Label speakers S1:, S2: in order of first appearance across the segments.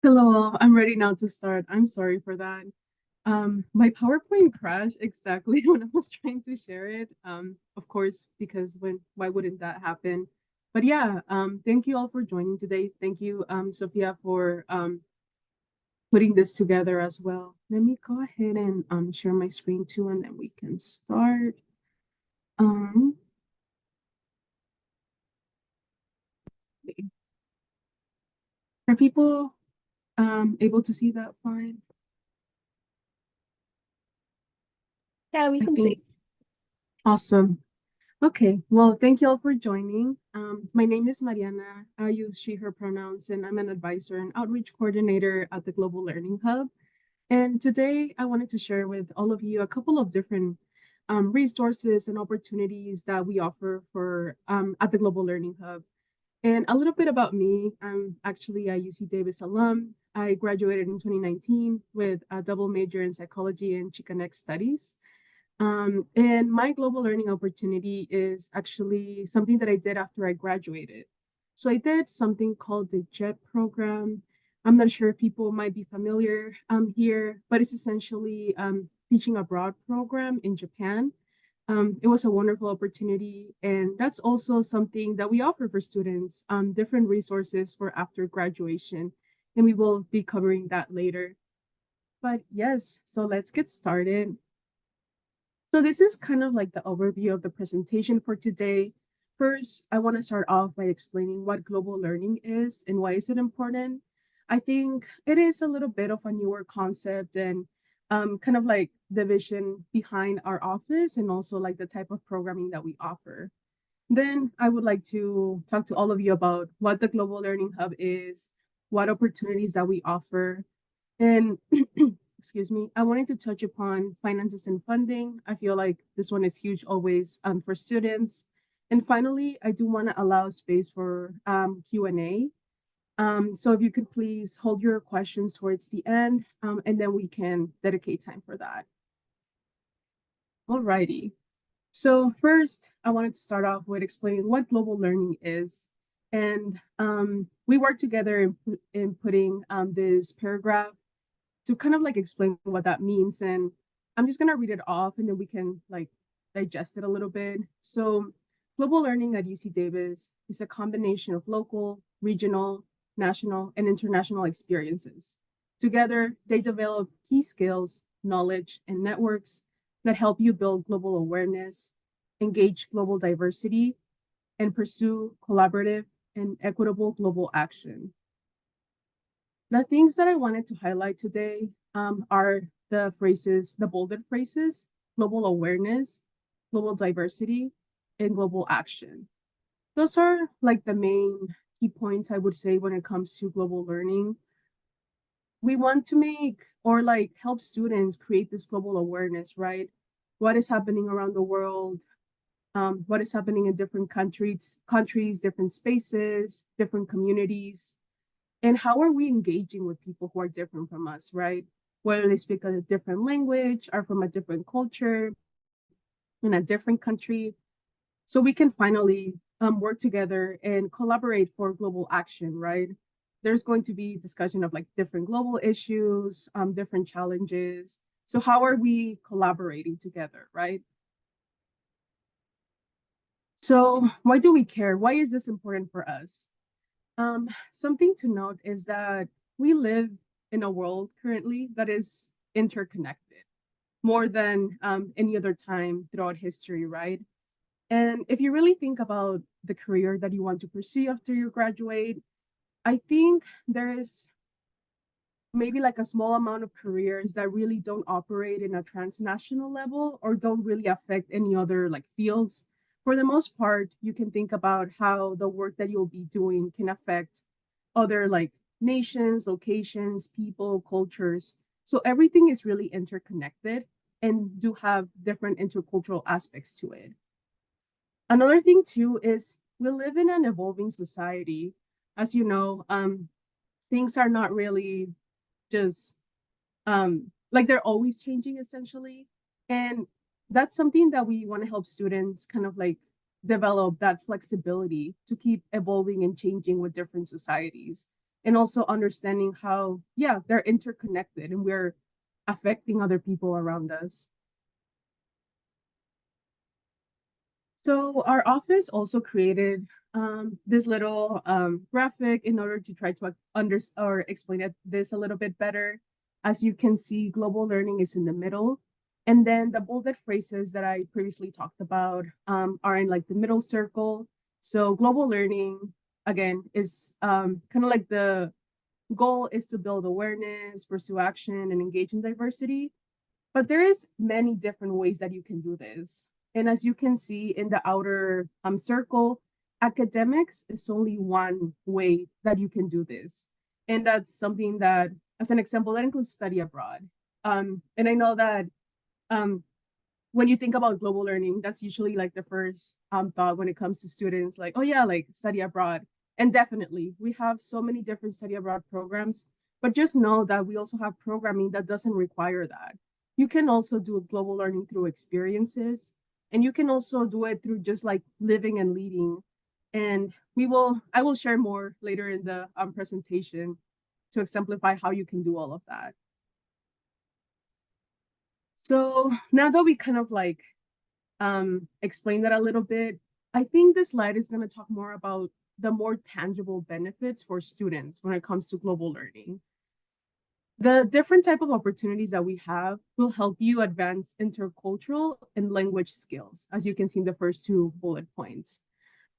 S1: Hello, all. I'm ready now to start. I'm sorry for that. My PowerPoint crashed exactly when I was trying to share it. Of course, because why wouldn't that happen? But yeah, thank you all for joining today. Thank you, Sophia, for putting this together as well. Let me go ahead and share my screen too, and then we can start. Um, are people able to see that fine?
S2: Yeah, we
S1: I
S2: can
S1: think
S2: see.
S1: awesome. Okay, well, thank you all for joining. My name is Mariana. I use she, her pronouns, and I'm an advisor and outreach coordinator at the Global Learning Hub. And today I wanted to share with all of you a couple of different resources and opportunities that we offer for at the Global Learning Hub. And a little bit about me. I'm actually a UC Davis alum. I graduated in 2019 with a double major in psychology and Chicanx studies. And my global learning opportunity is actually something that I did after I graduated. So I did something called the JET program. I'm not sure if people might be familiar here, but it's essentially teaching abroad program in Japan. It was a wonderful opportunity, and that's also something that we offer for students, different resources for after graduation, and we will be covering that later. But yes, so let's get started. So this is kind of like the overview of the presentation for today. First, I want to start off by explaining what global learning is and why is it important. I think it is a little bit of a newer concept and kind of like the vision behind our office and also like the type of programming that we offer. Then I would like to talk to all of you about what the Global Learning Hub is, what opportunities that we offer, and excuse me, I wanted to touch upon finances and funding. I feel like this one is huge always for students. And finally, I do want to allow space for Q&A. So if you could please hold your questions towards the end, and then we can dedicate time for that. Alrighty. So first, I wanted to start off with explaining what global learning is. And we worked together in putting this paragraph to kind of like explain what that means. And I'm just gonna read it off and then we can like digest it a little bit. So global learning at UC Davis is a combination of local, regional, national, and international experiences. Together, they develop key skills, knowledge, and networks that help you build global awareness, engage global diversity, and pursue collaborative and equitable global action. The things that I wanted to highlight today are the phrases, the bolded phrases, global awareness, global diversity, and global action. Those are like the main key points I would say when it comes to global learning. We want to make or like help students create this global awareness, right? What is happening around the world? What is happening in different countries, different spaces, different communities, and how are we engaging with people who are different from us, right? Whether they speak a different language, are from a different culture, in a different country, so we can finally work together and collaborate for global action, right? There's going to be discussion of like different global issues, different challenges. So how are we collaborating together, right? So why do we care? Why is this important for us? Something to note is that we live in a world currently that is interconnected more than any other time throughout history, right? And if you really think about the career that you want to pursue after you graduate, I think there is maybe like a small amount of careers that really don't operate in a transnational level or don't really affect any other like fields. For the most part, you can think about how the work that you'll be doing can affect other like nations, locations, people, cultures. So everything is really interconnected and do have different intercultural aspects to it. Another thing too is we live in an evolving society. As you know, things are not really just like they're always changing essentially. And that's something that we want to help students kind of like develop that flexibility to keep evolving and changing with different societies. And also understanding how, yeah, they're interconnected and we're affecting other people around us. So our office also created this little graphic in order to try to or explain this a little bit better. As you can see, global learning is in the middle. And then the bolded phrases that I previously talked about are in like the middle circle. So global learning, again, is kind of like the goal is to build awareness, pursue action, and engage in diversity. But there is many different ways that you can do this. And as you can see in the outer circle, academics is only one way that you can do this. And that's something that, as an example, that includes study abroad. And I know that um, when you think about global learning, that's usually like the first thought when it comes to students, like, oh yeah, like study abroad. And definitely, we have so many different study abroad programs, but just know that we also have programming that doesn't require that. You can also do global learning through experiences, and you can also do it through just like living and leading. And I will share more later in the presentation to exemplify how you can do all of that. So now that we kind of like explain that a little bit, I think this slide is going to talk more about the more tangible benefits for students when it comes to global learning. The different type of opportunities that we have will help you advance intercultural and language skills, as you can see in the first two bullet points.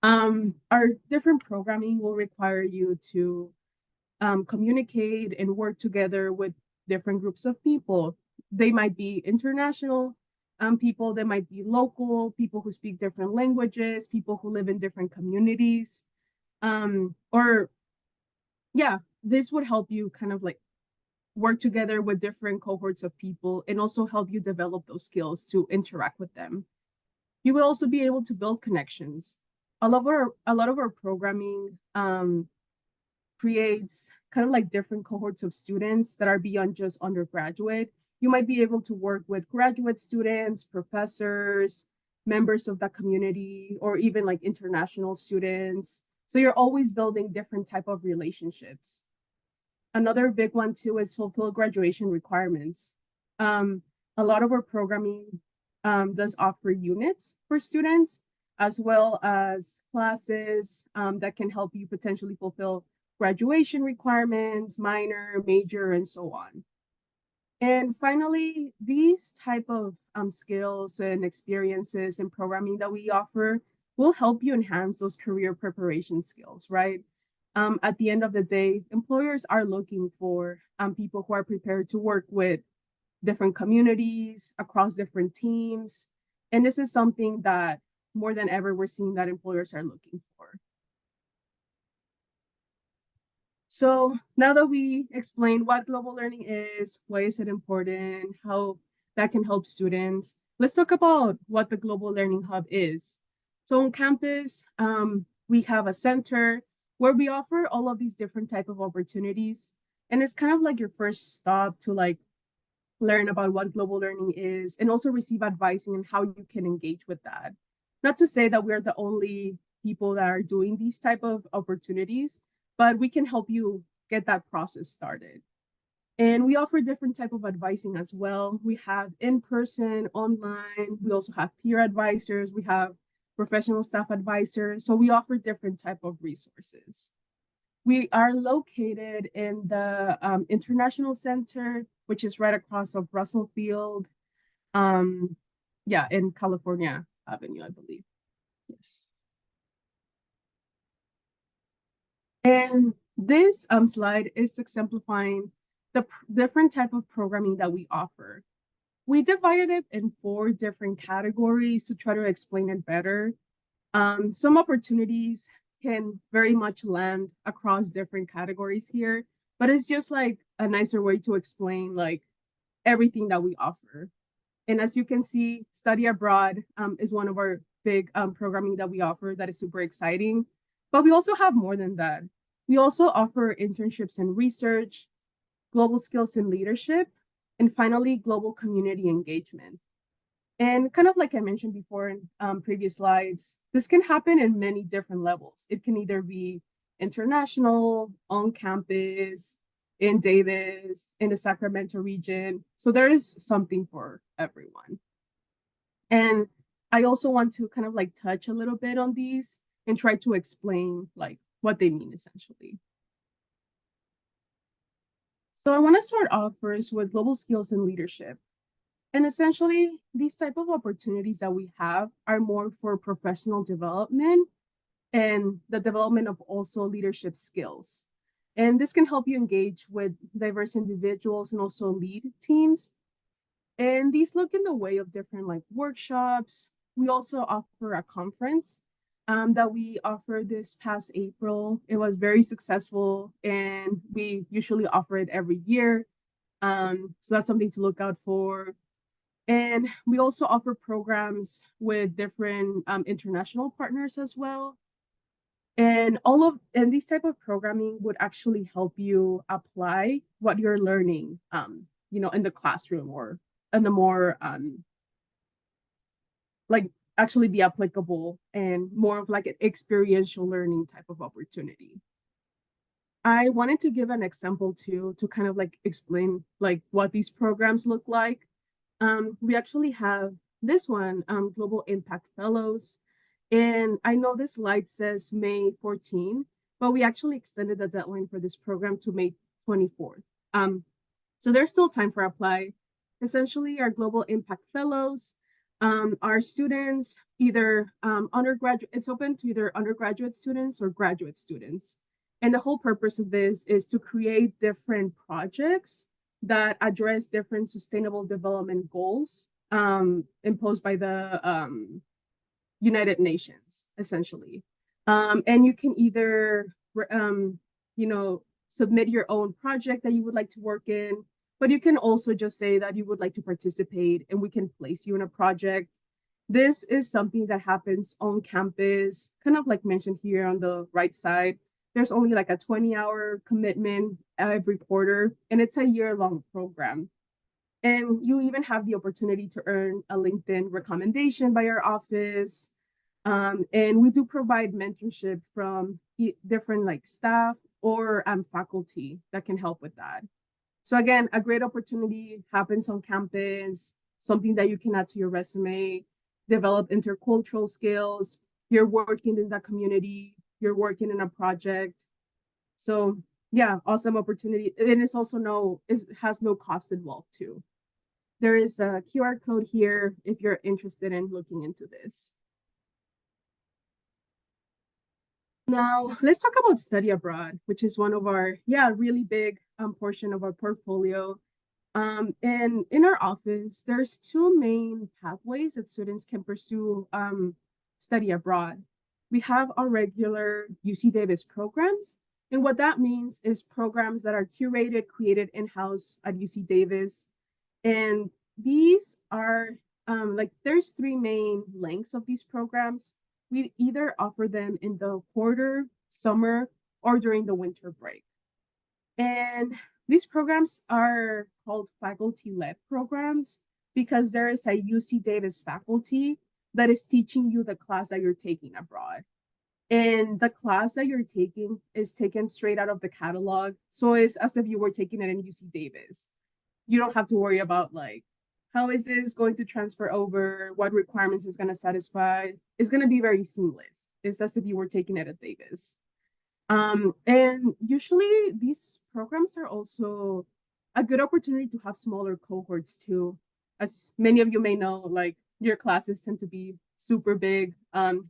S1: Our different programming will require you to communicate and work together with different groups of people. They might be international people, they might be local, people who speak different languages, people who live in different communities. Or, yeah, this would help you kind of like work together with different cohorts of people and also help you develop those skills to interact with them. You will also be able to build connections. A lot of our programming creates kind of like different cohorts of students that are beyond just undergraduate. You might be able to work with graduate students, professors, members of the community, or even like international students. So you're always building different type of relationships. Another big one too is fulfill graduation requirements. Um, a lot of our programming does offer units for students, as well as classes that can help you potentially fulfill graduation requirements, minor, major, and so on. And finally, these type of skills and experiences and programming that we offer will help you enhance those career preparation skills, right? At the end of the day, employers are looking for people who are prepared to work with different communities across different teams. And this is something that more than ever, we're seeing that employers are looking for. So now that we explained what global learning is, why is it important, how that can help students, let's talk about what the Global Learning Hub is. So on campus, we have a center where we offer all of these different type of opportunities. And it's kind of like your first stop to like learn about what global learning is and also receive advising on how you can engage with that. Not to say that we're the only people that are doing these type of opportunities, but we can help you get that process started. And we offer different type of advising as well. We have in-person, online. We also have peer advisors. We have professional staff advisors. So we offer different type of resources. We are located in the International Center, which is right across of Russell Field. Yeah, in California Avenue, I believe. Yes. And this slide is exemplifying the different type of programming that we offer. We divided it in 4 different categories to try to explain it better. Some opportunities can very much land across different categories here, but it's just like a nicer way to explain like everything that we offer. And as you can see, study abroad is one of our big programming that we offer that is super exciting. But we also have more than that. We also offer internships in research, global skills in leadership, and finally, global community engagement. And kind of like I mentioned before in previous slides, this can happen in many different levels. It can either be international, on campus, in Davis, in the Sacramento region. So there is something for everyone. And I also want to kind of like touch a little bit on these and try to explain like what they mean essentially. So I want to start off first with global skills and leadership. And essentially, these type of opportunities that we have are more for professional development and the development of also leadership skills. And this can help you engage with diverse individuals and also lead teams. And these look in the way of different like workshops. We also offer a conference that we offered this past April. It was very successful, and we usually offer it every year. So that's something to look out for. And we also offer programs with different international partners as well. And these type of programming would actually help you apply what you're learning, in the classroom or in the more like actually be applicable and more of like an experiential learning type of opportunity. I wanted to give an example too to kind of like explain like what these programs look like. We actually have this one, Global Impact Fellows. And I know this slide says May 14, but we actually extended the deadline for this program to May 24th. So there's still time for apply. Essentially, our Global Impact Fellows are students, either undergraduate, it's open to either undergraduate students or graduate students. And the whole purpose of this is to create different projects that address different sustainable development goals imposed by the United Nations, essentially. And you can either, submit your own project that you would like to work in, but you can also just say that you would like to participate and we can place you in a project. This is something that happens on campus, kind of like mentioned here on the right side. There's only like a 20-hour commitment every quarter, and it's a year-long program. And you even have the opportunity to earn a LinkedIn recommendation by our office. And we do provide mentorship from different like staff or faculty that can help with that. So again, a great opportunity happens on campus, something that you can add to your resume, develop intercultural skills. You're working in the community, you're working in a project. So yeah, awesome opportunity. And it's also it has no cost involved too. There is a QR code here if you're interested in looking into this. Now, let's talk about study abroad, which is one of our, really big portion of our portfolio. And in our office, there's two main pathways that students can pursue study abroad. We have our regular UC Davis programs. And what that means is programs that are curated, created in-house at UC Davis. And these are there's three main lengths of these programs. We either offer them in the quarter, summer, or during the winter break. And these programs are called faculty-led programs because there is a UC Davis faculty that is teaching you the class that you're taking abroad. And the class that you're taking is taken straight out of the catalog. So it's as if you were taking it in UC Davis. You don't have to worry about like, how is this going to transfer over? What requirements is going to satisfy? It's going to be very seamless. It's as if you were taking it at Davis. And usually these programs are also a good opportunity to have smaller cohorts too. As many of you may know, like your classes tend to be super big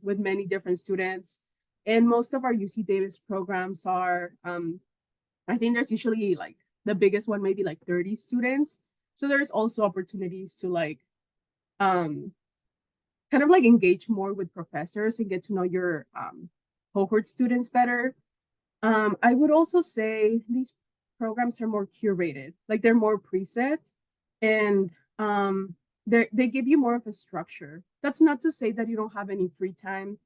S1: with many different students. And most of our UC Davis programs are, I think there's usually like the biggest one, maybe like 30 students. So there's also opportunities to like kind of like engage more with professors and get to know your cohort students better. I would also say these programs are more curated, like they're more preset, and they give you more of a structure. That's not to say that you don't have any free time,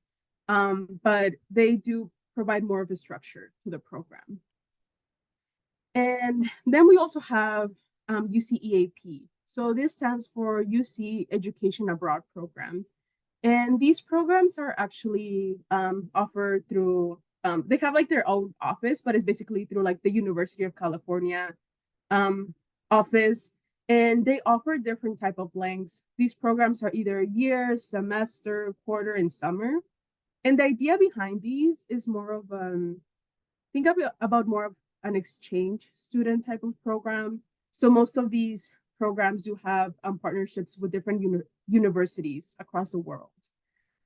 S1: but they do provide more of a structure to the program. And then we also have UCEAP. So this stands for UC Education Abroad Program. And these programs are actually offered through, they have like their own office, but it's basically through like the University of California um, office. And they offer different type of lengths. These programs are either year, semester, quarter, and summer. And the idea behind these is more of think about more of an exchange student type of program. So most of these programs do have partnerships with different universities across the world,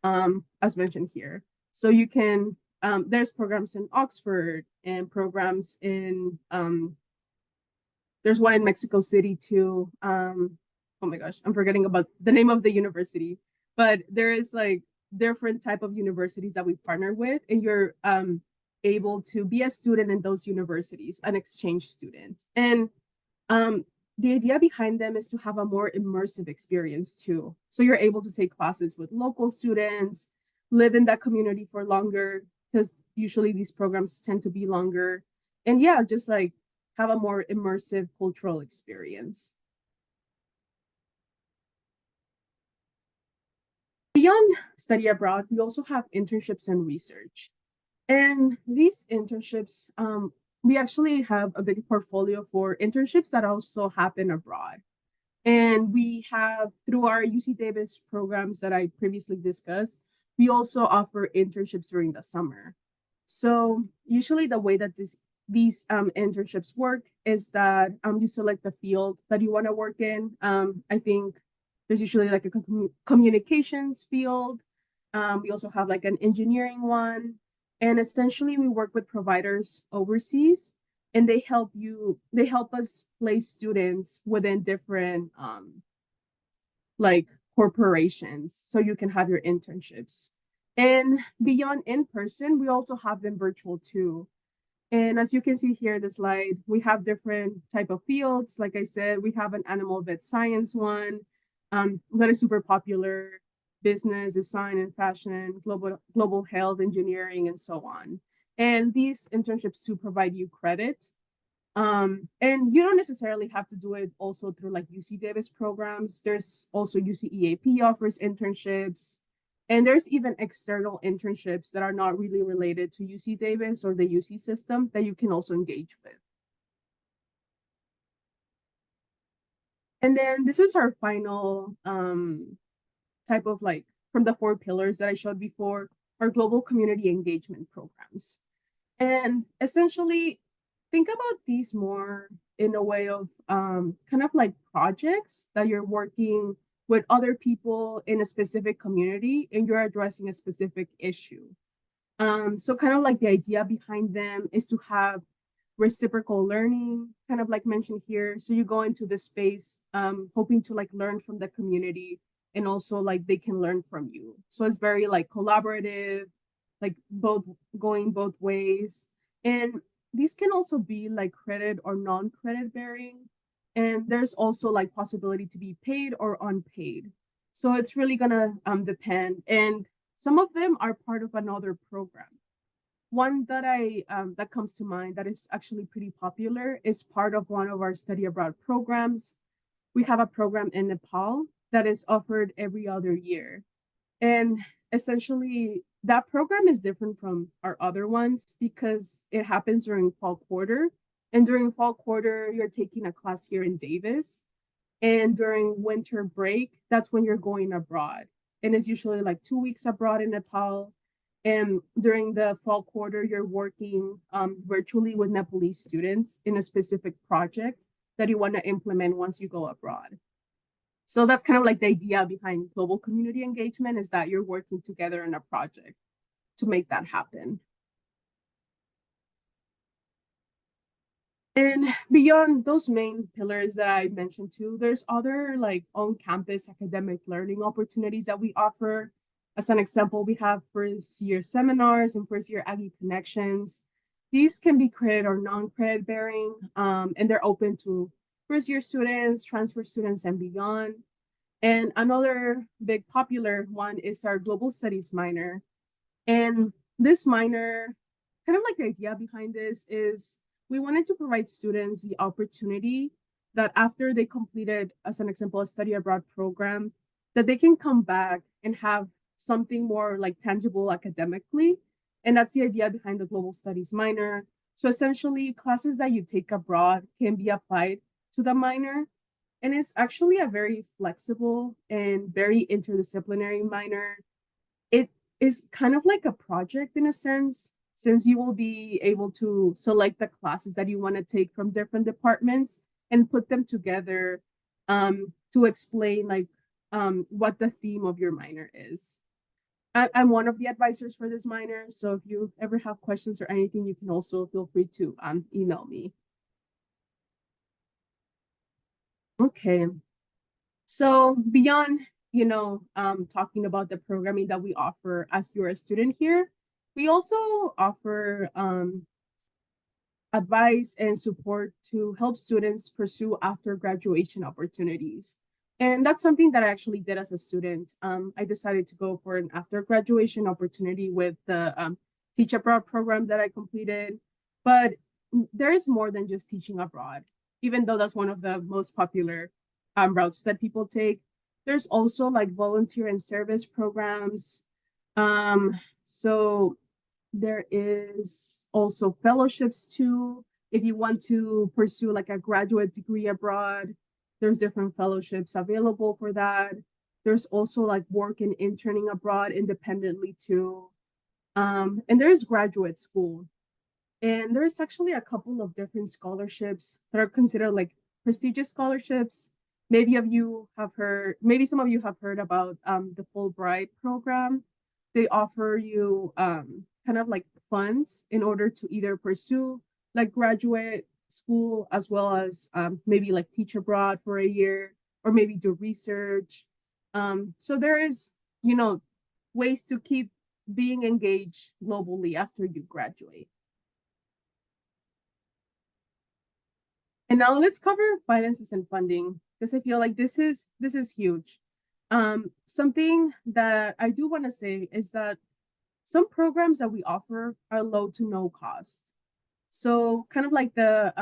S1: as mentioned here. So you can there's programs in Oxford and programs in there's one in Mexico City too. Oh my gosh, I'm forgetting about the name of the university, but there is like different type of universities that we partner with, and you're able to be a student in those universities, an exchange student. And um, the idea behind them is to have a more immersive experience too. So you're able to take classes with local students, live in that community for longer, because usually these programs tend to be longer. And yeah, just like have a more immersive cultural experience. Beyond study abroad, we also have internships and research. And these internships, we actually have a big portfolio for internships that also happen abroad. And we have, through our UC Davis programs that I previously discussed, we also offer internships during the summer. So usually the way that these internships work is that you select the field that you want to work in. I think there's usually like a communications field. We also have like an engineering one. And essentially we work with providers overseas, and they help us place students within different like corporations so you can have your internships. And beyond in person, we also have them virtual too. And as you can see here, the slide, we have different type of fields. Like I said, we have an animal vet science one that is super popular, business, design and fashion, global health, engineering, and so on. And these internships do provide you credit. And you don't necessarily have to do it also through like UC Davis programs. There's also UCEAP offers internships. And there's even external internships that are not really related to UC Davis or the UC system that you can also engage with. And then this is our final type of like from the 4 pillars that I showed before, our global community engagement programs. And essentially, think about these more in a way of kind of like projects that you're working with other people in a specific community and you're addressing a specific issue. So kind of like the idea behind them is to have reciprocal learning, kind of like mentioned here. So you go into the space hoping to like learn from the community, and also like they can learn from you. So it's very like collaborative, like both going both ways. And these can also be like credit or non-credit bearing. And there's also like possibility to be paid or unpaid. So it's really gonna depend. And some of them are part of another program. One that I that comes to mind that is actually pretty popular is part of one of our study abroad programs. We have a program in Nepal that is offered every other year. And essentially, that program is different from our other ones because it happens during fall quarter. And during fall quarter, you're taking a class here in Davis. And during winter break, that's when you're going abroad. And it's usually like 2 weeks abroad in Nepal. And during the fall quarter, you're working virtually with Nepalese students in a specific project that you want to implement once you go abroad. So that's kind of like the idea behind global community engagement, is that you're working together in a project to make that happen. And beyond those main pillars that I mentioned too, there's other like on-campus academic learning opportunities that we offer. As an example, we have first year seminars and first year Aggie connections. These can be credit or non-credit bearing, and they're open to first year students, transfer students, and beyond. And another big popular one is our global studies minor. And this minor, kind of like the idea behind this is we wanted to provide students the opportunity that after they completed, as an example, a study abroad program, that they can come back and have something more like tangible academically. And that's the idea behind the global studies minor. So essentially, classes that you take abroad can be applied to the minor. And it's actually a very flexible and very interdisciplinary minor. It is kind of like a project in a sense, since you will be able to select the classes that you want to take from different departments and put them together to explain like what the theme of your minor is. I'm one of the advisors for this minor, so if you ever have questions or anything, you can also feel free to email me. Okay, so beyond, talking about the programming that we offer as you're a student here, we also offer advice and support to help students pursue after graduation opportunities. And that's something that I actually did as a student. I decided to go for an after graduation opportunity with the Teach Abroad program that I completed. But there is more than just teaching abroad, even though that's one of the most popular routes that people take. There's also like volunteer and service programs. So there is also fellowships too. If you want to pursue like a graduate degree abroad, there's different fellowships available for that. There's also like work and interning abroad independently too. And there's graduate school. And there's actually a couple of different scholarships that are considered like prestigious scholarships. Maybe some of you have heard about the Fulbright program. They offer you kind of like funds in order to either pursue like graduate school as well as maybe like teach abroad for a year or maybe do research. So there is, you know, ways to keep being engaged globally after you graduate. And now let's cover finances and funding because I feel like this is huge. Something that I do want to say is that some programs that we offer are low to no cost. So kind of like the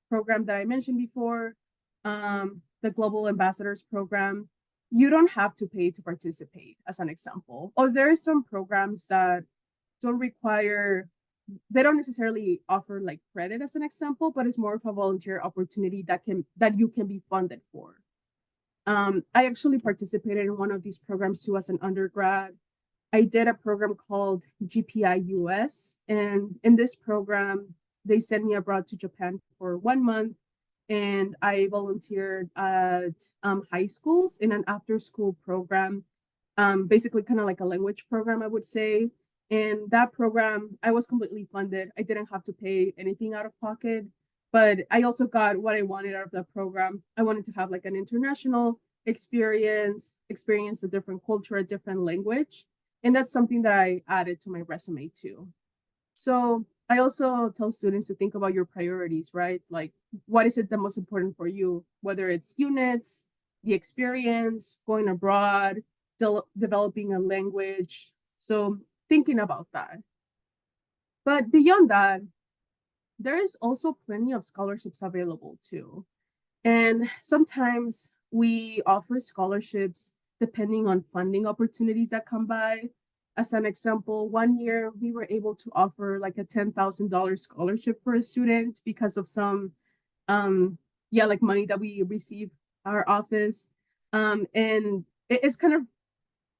S1: program that I mentioned before, the Global Ambassadors Program, you don't have to pay to participate, as an example. Or there are some programs that don't require they don't necessarily offer like credit as an example, but it's more of a volunteer opportunity that you can be funded for. I actually participated in one of these programs too as an undergrad. I did a program called GPI US, and in this program, they sent me abroad to Japan for 1 month, and I volunteered at high schools in an after-school program, basically kind of like a language program, I would say. And that program, I was completely funded. I didn't have to pay anything out of pocket, but I also got what I wanted out of that program. I wanted to have like an international experience a different culture, a different language. And that's something that I added to my resume too. So I also tell students to think about your priorities, right? Like, what is it the most important for you? Whether it's units, the experience, going abroad, developing a language. So thinking about that. But beyond that, there is also plenty of scholarships available too. And sometimes we offer scholarships depending on funding opportunities that come by. As an example, 1 year we were able to offer like a $10,000 scholarship for a student because of some, like money that we receive our office. And it's kind of,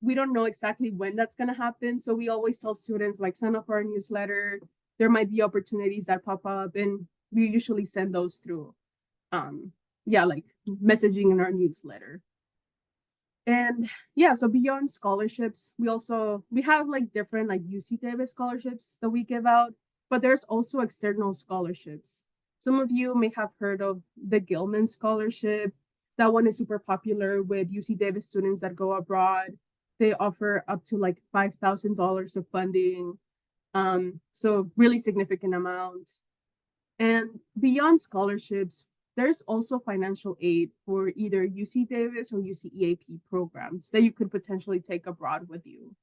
S1: we don't know exactly when that's going to happen. So we always tell students like sign up for our newsletter. There might be opportunities that pop up, and we usually send those through like messaging in our newsletter. And yeah, so beyond scholarships, we have like different like UC Davis scholarships that we give out, but there's also external scholarships. Some of you may have heard of the Gilman Scholarship. That one is super popular with UC Davis students that go abroad. They offer up to like $5,000 of funding. So really significant amount. And beyond scholarships, there's also financial aid for either UC Davis or UCEAP programs that you could potentially take abroad with you.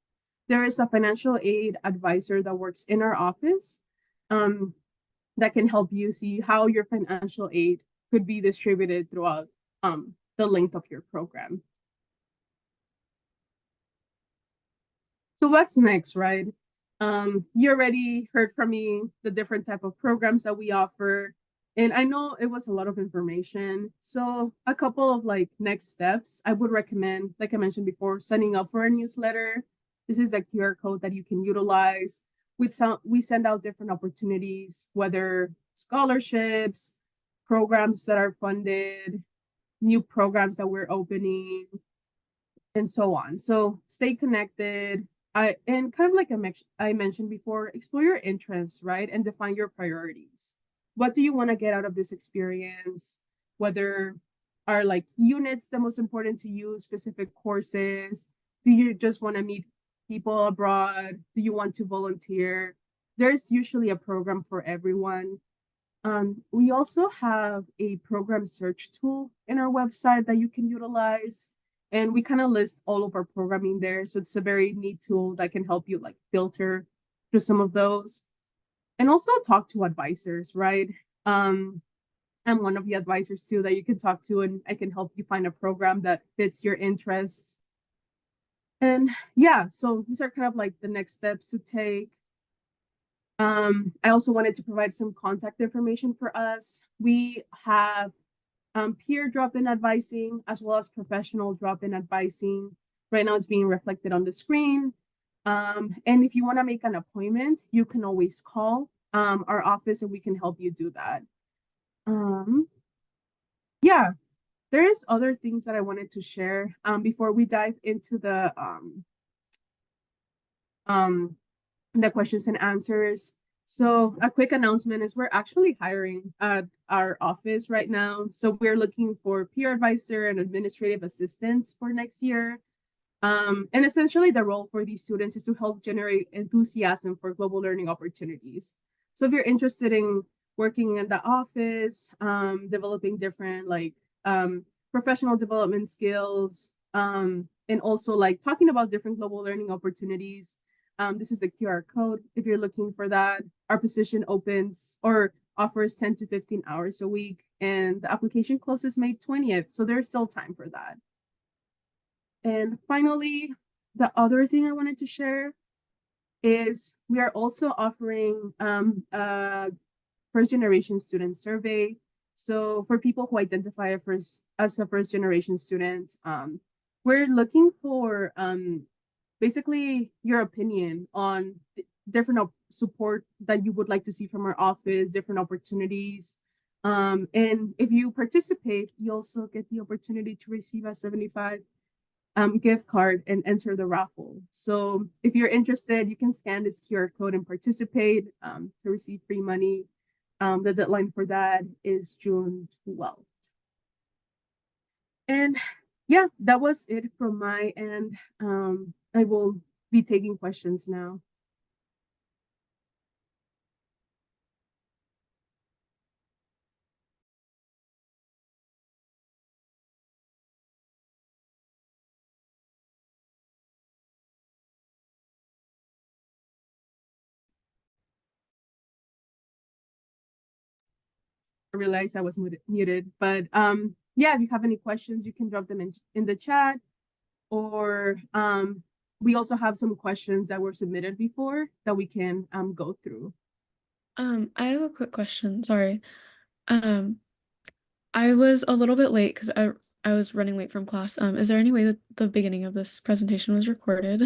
S1: There is a financial aid advisor that works in our office that can help you see how your financial aid could be distributed throughout the length of your program. So what's next, right? You already heard from me the different type of programs that we offer. And I know it was a lot of information. So a couple of like next steps, I would recommend, like I mentioned before, signing up for a newsletter. This is the QR code that you can utilize. We send out different opportunities, whether scholarships, programs that are funded, new programs that we're opening, and so on. So stay connected. And kind of like I mentioned before, explore your interests, right? And define your priorities. What do you want to get out of this experience? Whether are like units the most important to you, specific courses? Do you just want to meet people abroad? Do you want to volunteer? There's usually a program for everyone. We also have a program search tool in our website that you can utilize. And we kind of list all of our programming there. So it's a very neat tool that can help you like filter through some of those. And also talk to advisors, right? I'm one of the advisors too that you can talk to, and I can help you find a program that fits your interests. And yeah, so these are kind of like the next steps to take. I also wanted to provide some contact information for us. We have peer drop-in advising as well as professional drop-in advising. Right now it's being reflected on the screen. And if you want to make an appointment, you can always call our office and we can help you do that. Yeah, there is other things that I wanted to share before we dive into the questions and answers. So a quick announcement is we're actually hiring at our office right now. So we're looking for peer advisor and administrative assistants for next year. And essentially the role for these students is to help generate enthusiasm for global learning opportunities. So if you're interested in working in the office, developing different like professional development skills, and also like talking about different global learning opportunities, this is the QR code if you're looking for that. Our position opens or offers 10 to 15 hours a week, and the application closes May 20th. So there's still time for that. And finally, the other thing I wanted to share is we are also offering a first generation student survey. So for people who identify as a first generation student, we're looking for basically your opinion on different support that you would like to see from our office, different opportunities. And if you participate, you also get the opportunity to receive a 75 gift card and enter the raffle. So if you're interested, you can scan this QR code and participate to receive free money. The deadline for that is June 12th. And yeah, that was it from my end. I will be taking questions now. I realized I was muted, but yeah, if you have any questions, you can drop them in the chat, or we also have some questions that were submitted before that we can go through.
S3: I have a quick question. Sorry. I was a little bit late because I was running late from class. Is there any way that the beginning of this presentation was recorded?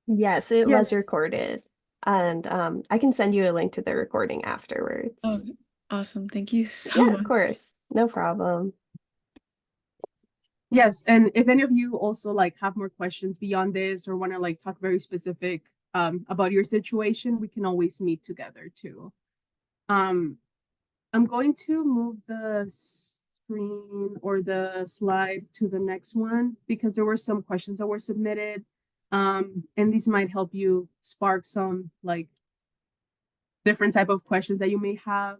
S2: Yes, it was
S1: Yes.
S2: recorded. And I can send you a link to the recording
S3: Oh,
S2: afterwards.
S3: awesome. Thank you so
S2: Yeah,
S3: much.
S2: of course. No problem.
S1: Yes, and if any of you also like have more questions beyond this or want to like talk very specific about your situation, we can always meet together too. I'm going to move the screen or the slide to the next one because there were some questions that were submitted. And these might help you spark some like different type of questions that you may have.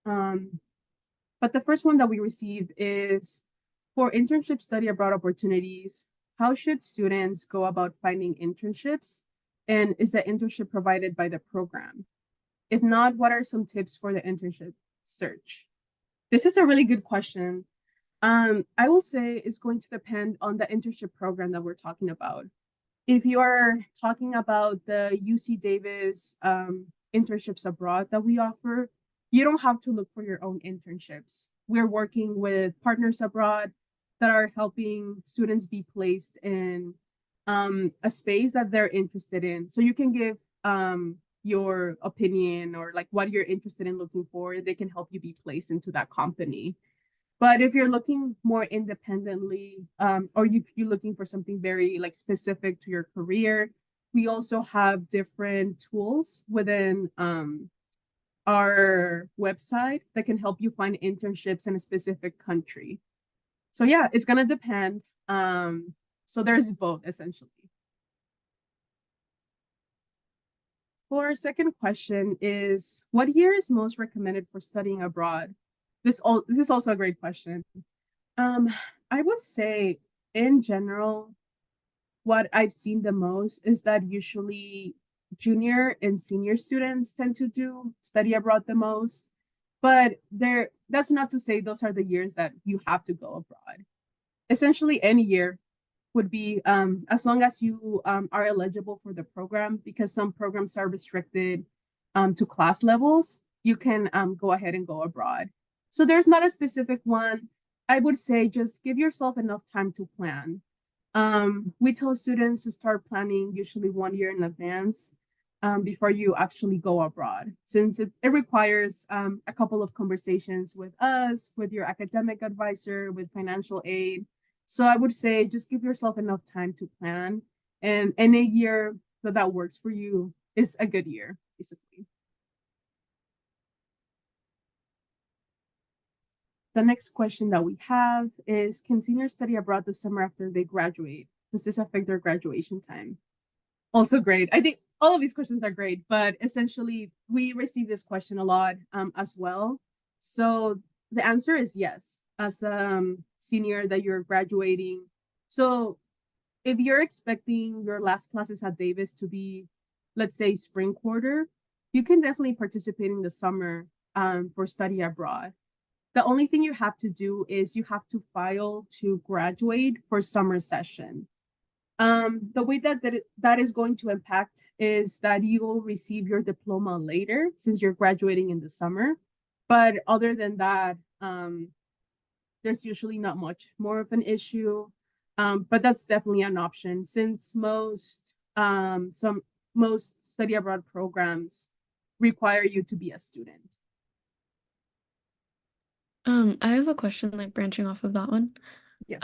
S1: But the first one that we received is for internship study abroad opportunities, how should students go about finding internships? And is the internship provided by the program? If not, what are some tips for the internship search? This is a really good question. I will say it's going to depend on the internship program that we're talking about. If you are talking about the UC Davis internships abroad that we offer, you don't have to look for your own internships. We're working with partners abroad that are helping students be placed in a space that they're interested in. So you can give your opinion or like what you're interested in looking for. They can help you be placed into that company. But if you're looking more independently, or you're looking for something very like specific to your career, we also have different tools within our website that can help you find internships in a specific country. So yeah, it's gonna depend. So there's both essentially. For our second question is, what year is most recommended for studying abroad? This is also a great question. I would say in general, what I've seen the most is that usually junior and senior students tend to do study abroad the most. But that's not to say those are the years that you have to go abroad. Essentially, any year would be as long as you are eligible for the program, because some programs are restricted to class levels, you can go ahead and go abroad. So there's not a specific one. I would say just give yourself enough time to plan. We tell students to start planning usually 1 year in advance before you actually go abroad, since it requires a couple of conversations with us, with your academic advisor, with financial aid. So I would say just give yourself enough time to plan, and a year that works for you is a good year, basically. The next question that we have is, can seniors study abroad the summer after they graduate? Does this affect their graduation time? Also great. I think all of these questions are great, but essentially we receive this question a lot as well. So the answer is yes, as a senior that you're graduating. So if you're expecting your last classes at Davis to be, let's say, spring quarter, you can definitely participate in the summer for study abroad. The only thing you have to do is you have to file to graduate for summer session. The way that is going to impact is that you will receive your diploma later, since you're graduating in the summer. But other than that, there's usually not much more of an issue. But that's definitely an option, since most study abroad programs require you to be a student.
S3: I have a question, like branching off of that one.
S1: Yes.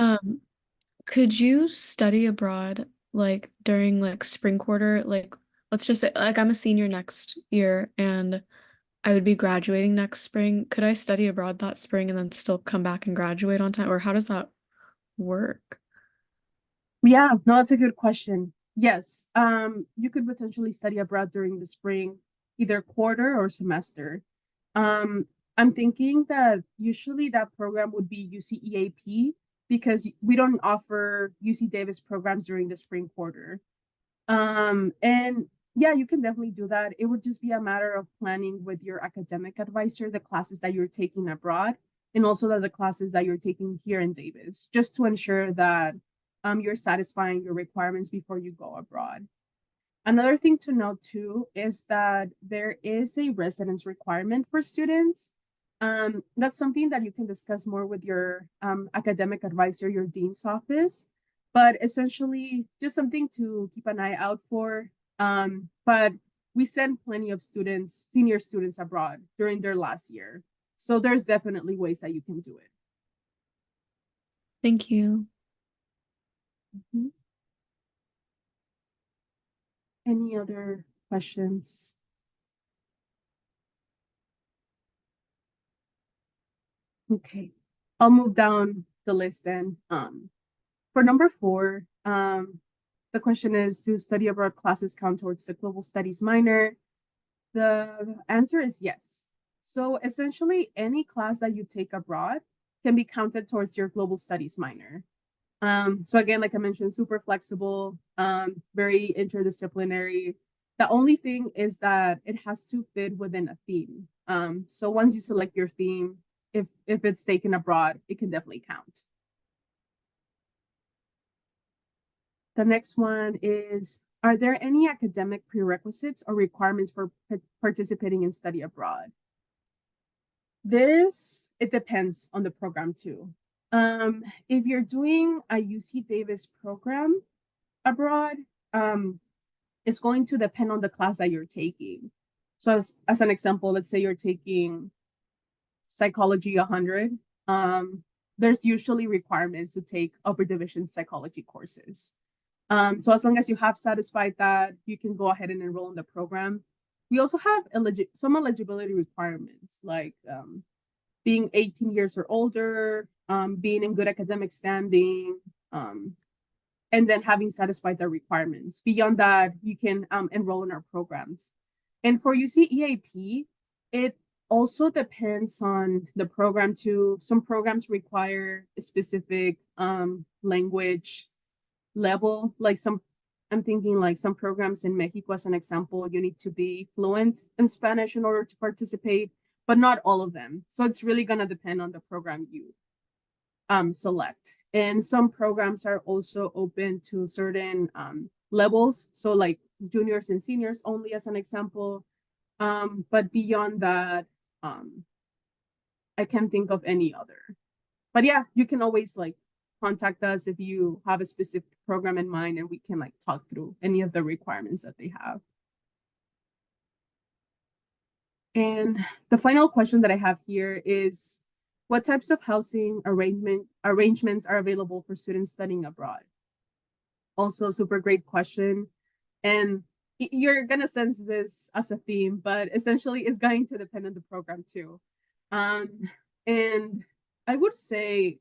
S3: Could you study abroad like during like spring quarter? Like, let's just say like I'm a senior next year and I would be graduating next spring. Could I study abroad that spring and then still come back and graduate on time? Or how does that work?
S1: Yeah, no, that's a good question. Yes, you could potentially study abroad during the spring, either quarter or semester. I'm thinking that usually that program would be UCEAP, because we don't offer UC Davis programs during the spring quarter. And yeah, you can definitely do that. It would just be a matter of planning with your academic advisor the classes that you're taking abroad, and also the classes that you're taking here in Davis, just to ensure that you're satisfying your requirements before you go abroad. Another thing to note too is that there is a residence requirement for students. That's something that you can discuss more with your academic advisor, your dean's office, but essentially just something to keep an eye out for. But we send plenty of students, senior students abroad during their last year. So there's definitely ways that you can do it.
S3: Thank you.
S1: Mhm. Any other questions? Okay, I'll move down the list then. For number 4, the question is, do study abroad classes count towards the global studies minor? The answer is yes. So essentially, any class that you take abroad can be counted towards your global studies minor. So again, like I mentioned, super flexible, very interdisciplinary. The only thing is that it has to fit within a theme. So once you select your theme, if it's taken abroad, it can definitely count. The next one is, are there any academic prerequisites or requirements for participating in study abroad? It depends on the program too. If you're doing a UC Davis program abroad, it's going to depend on the class that you're taking. So as an example, let's say you're taking psychology 100. There's usually requirements to take upper division psychology courses. So as long as you have satisfied that, you can go ahead and enroll in the program. We also have some eligibility requirements, like being 18 years or older, being in good academic standing, and then having satisfied the requirements. Beyond that, you can enroll in our programs. And for UCEAP, it also depends on the program too. Some programs require a specific language level, I'm thinking like some programs in Mexico, as an example, you need to be fluent in Spanish in order to participate, but not all of them. So it's really gonna depend on the program you select. And some programs are also open to certain levels. So like juniors and seniors only, as an example. But beyond that, I can't think of any other. But yeah, you can always like contact us if you have a specific program in mind, and we can like talk through any of the requirements that they have. And the final question that I have here is, what types of housing arrangements are available for students studying abroad? Also, super great question. And you're gonna sense this as a theme, but essentially it's going to depend on the program too. And I would say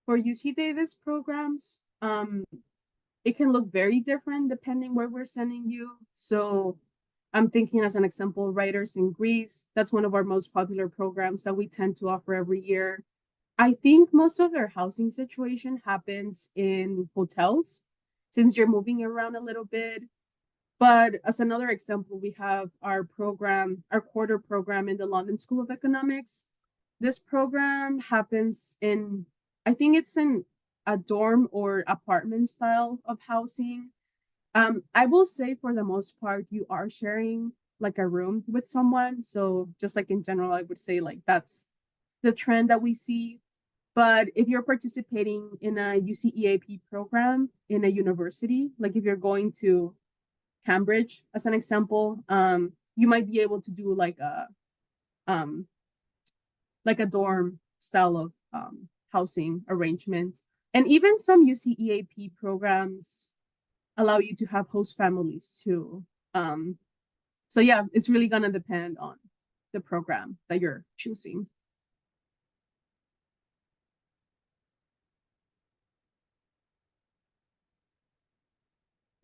S1: for UC Davis programs, it can look very different depending where we're sending you. So I'm thinking, as an example, Writers in Greece. That's one of our most popular programs that we tend to offer every year. I think most of their housing situation happens in hotels, since you're moving around a little bit. But as another example, we have our quarter program in the London School of Economics. This program happens in, I think it's in a dorm or apartment style of housing. I will say for the most part, you are sharing like a room with someone. So just like in general, I would say like that's the trend that we see. But if you're participating in a UCEAP program in a university, like if you're going to Cambridge, as an example, you might be able to do like a dorm style of housing arrangement. And even some UCEAP programs allow you to have host families too. So yeah, it's really gonna depend on the program that you're choosing.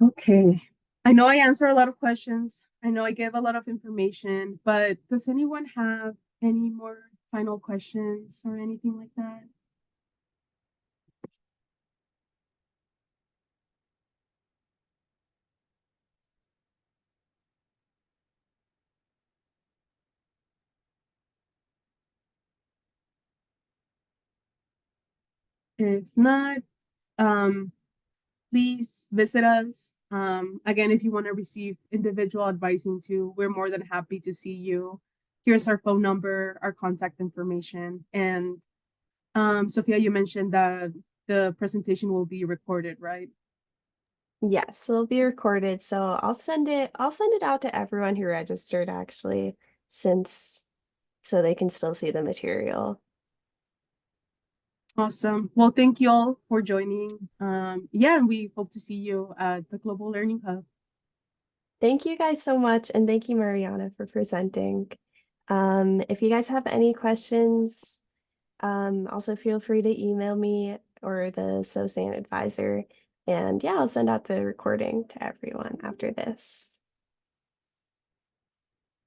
S1: Okay. I know I answer a lot of questions. I know I gave a lot of information, but does anyone have any more final questions or anything like that? If not, please visit us. Again, if you want to receive individual advising too, we're more than happy to see you. Here's our phone number, our contact information. And Sophia, you mentioned that the presentation will be recorded, right?
S2: Yes, it'll be recorded, so I'll send it out to everyone who registered actually, since so they can still see the material.
S1: Awesome. Well, thank you all for joining. Yeah, and we hope to see you at the Global Learning Hub.
S2: Thank you guys so much, and thank you, Mariana, for presenting. If you guys have any questions, also feel free to email me or the SOC advisor. And yeah, I'll send out the recording to everyone after this.